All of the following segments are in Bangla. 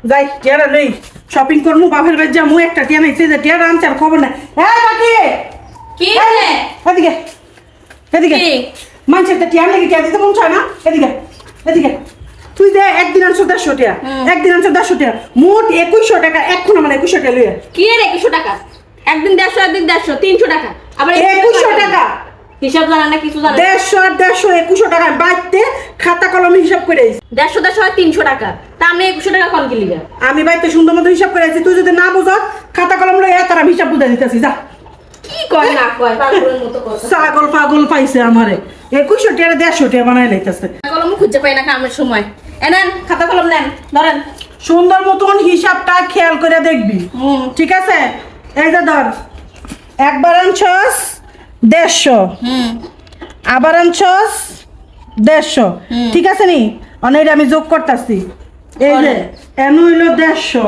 যাই টিয়ারা লই শপিং করমু বাপের বাড়ি যামু একটা টিয়া নাইছে যে টিয়ারা আনছে আর খবর নাই এই বাকি কি এদিকে এদিকে মানুষের তো টিয়া লেগে টিয়া দিতে মন চায় না এদিকে এদিকে তুই যে একদিন আনছো 150 টাকা একদিন আনছো 150 টাকা মোট 2100 টাকা এখন আমার 2100 টাকা লইয়া কি রে 2100 টাকা একদিন 150 একদিন 150 300 টাকা আবার 2100 টাকা হিসাব জানা না কিছু জানা 150 2100 টাকা বাইতে খাতা কলম হিসাব করে আইছি 150 হয় 300 টাকা তা আমি 2100 টাকা কোন কি লিগা আমি বাইতে সুন্দর মতো হিসাব করে আইছি তুই যদি না বুঝছ খাতা কলম লইয়া তারা হিসাব বুঝা দিতেছি যা কি কয় না কয় পাগলের মতো কথা ছাগল পাগল পাইছে আমারে 2100 টাকা 150 টাকা বানাই লাইতাছে কলম খুঁজে পাই না কামের সময় এনেন খাতা কলম নেন ধরেন সুন্দর মতন হিসাবটা খেয়াল করে দেখবি ঠিক আছে এই যে ধর একবার আনছস 150 আবার আনছস 150 ঠিক আছে নি অনেক আমি যোগ করতেছি এই যে এন হইলো 150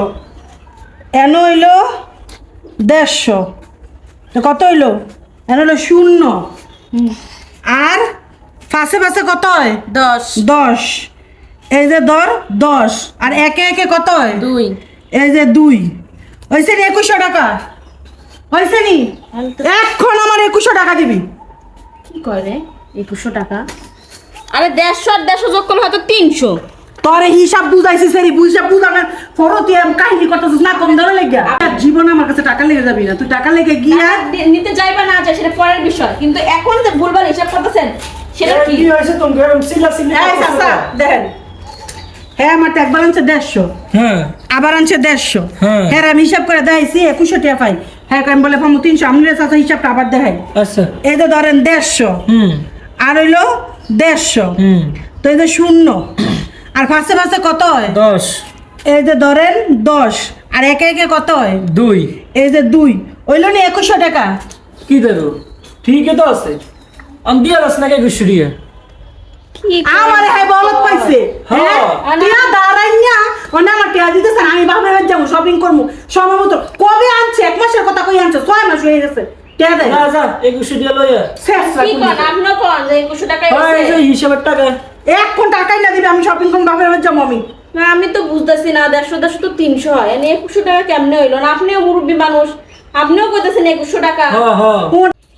এন হইলো 150 তো কত হইলো এন হইলো 0 আর পাশে পাশে কত হয় 10 এই যে ধর 10 আর একে একে কত হয় 2 এই যে 2 হইছে নি 2100 টাকা হইছে নি এখন আমার 2100 টাকা দিবি কি কয় রে 2100 টাকা আরে 150 আর 150 যোগ করলে হয়তো 300 তোরে হিসাব বুঝাইছি সেরি হিসাব বুঝানোর পরও তুই কাহিনী করতেছিস না কম ধরে লেগে জীবনে আমার কাছে টাকা লেগে যাবি না তুই টাকা লেগে গিয়া নিতে যাইবা না যায় সেটা পরের বিষয় কিন্তু এখন যে ভুলভাল হিসাব করতেছেন সেটা কি হয়েছে তুমি গরম সিলা এই চাচা দেখেন হ্যাঁ আমার ট্যাগ ব্যালেন্স 150 হ্যাঁ আবার আনছে 150 হ্যাঁ। হ্যাঁ আমি হিসাব করে দেখাইছি 2100 টাকা পাই হ্যাঁ আমি বলে ফামু 300 আমি চাচা হিসাবটা আবার দেখাই আচ্ছা এই যে ধরেন 150 আর হইলো 150 তো এই যে 0 আর পাশে পাশে কত হয় 10 এই যে ধরেন 10 আর একে একে কত হয় 2 এই যে 2 হইলো নি 2100 টাকা কি দেবো ঠিকই তো আছে আমি দিয়ে দাস নাকি গুছড়িয়ে কি আমার হ্যাঁ বলত পাইছে হ্যাঁ। টিয়া দাঁড়াইয়া ওনা আমার টিয়া দিতেছে আমি বাপের বাড়ি যাবো শপিং করবো সময় মতো কবে আনছে 1 মাসের কথা কই আনছে 6 মাস হয়ে গেছে টিয়া দেয় না যা এই গুছড়িয়ে লইয়া শেষ কি কোন আপনি কোন যে 2100 টাকা হ্যাঁ এই যে হইছে হিসাবের টাকা এখন টাকাই না দিবি আমি শপিং করবো বাপের বাড়ি যাবো আমি না আমি তো বুঝতেছি না 150 তো 300 হয় এনে 2100 টাকা কেমনে হইলো না আপনিও মুরব্বী মানুষ আপনিও কইতেছেন 2100 টাকা হ্যাঁ হ্যাঁ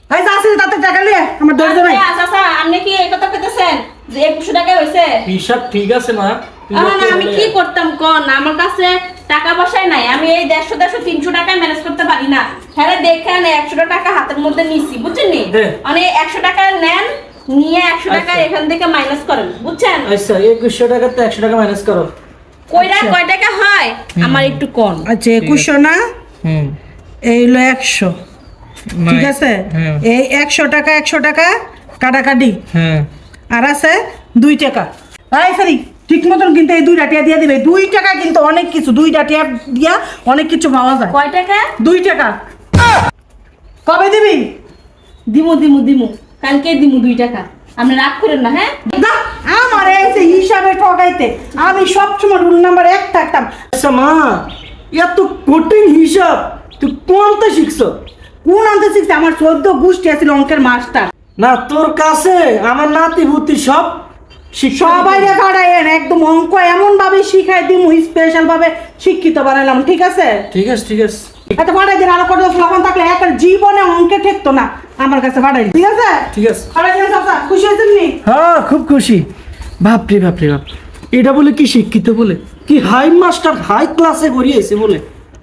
এই যা আছে তাতে টাকা লিয়ে আমার দরজা নাই আচ্ছা আচ্ছা আপনি কি এই কথা কইতেছেন যে 2100 টাকা হইছে হিসাব ঠিক আছে মা তুই না দেখতে আমি বলে। কি করতাম কোন আমার কাছে টাকা পয়সা নাই আমি এই 150 300 টাকা ম্যানেজ করতে পারি না হ্যাঁ দেখেন 100 টাকা হাতের মধ্যে নিছি বুঝছেন নি দে। মানে 100 টাকা নেন নিয়ে 100 টাকা আচ্ছা। এখান থেকে মাইনাস করেন বুঝছেন আচ্ছা 2100 টাকা তো 100 টাকা মাইনাস করো কয়টা কয় টাকা হয় আমার একটু কোন আচ্ছা 2100 না হুম এই হলো 100 ঠিক আছে হ্যাঁ। এই 100 টাকা কাটাকাটি হ্যাঁ আর আছে 2 টাকা এই সরি ঠিক মতন কিন্তু এই 2 টাকা দিয়ে দিবে 2 টাকা কিন্তু অনেক কিছু 2 টাকা দিয়া অনেক কিছু পাওয়া যায় কয় টাকা 2 টাকা কবে দিবি দিমু কালকে দিমু 2 টাকা আপনি রাগ করেন না হ্যাঁ না আমার এই যে হিসাবে ঠকাইতে আমি সবসময় রুল নাম্বার 1 থাকতাম আচ্ছা মা এত কঠিন হিসাব তুই কোনটা শিখছ কোন আনতে শিখছে আমার 14 গোষ্ঠী আছিল অঙ্কের মাস্টার না তোর কাছে আমার নাতি ভূতি সব সবাই পাঠাইয়েন একদম অঙ্ক এমন ভাবে শিখাই দিমু স্পেশাল ভাবে শিক্ষিত বানালাম ঠিক আছে ঠিক আছে ঠিক আছে এত পাঠাই দিন আরো কত ফলাফল থাকলে একের জীবনে অঙ্কে ঠেকতো না আমার কাছে পাঠাই দিন। ঠিক আছে ঠিক আছে পাঠাই দিন চাচা খুশি হয়েছেন নি হ্যাঁ খুব খুশি বাপরে বাপ এটা বলে কি শিক্ষিত বলে কি হাই মাস্টার হাই ক্লাসে করিয়েছে বলে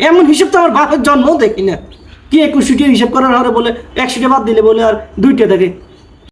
এমন হিসাব তো আমার বাপের জন্ম দেখি না কি 2100 হিসাব করার হলে বলে 100 বাদ দিলে বলে আর 2 থাকে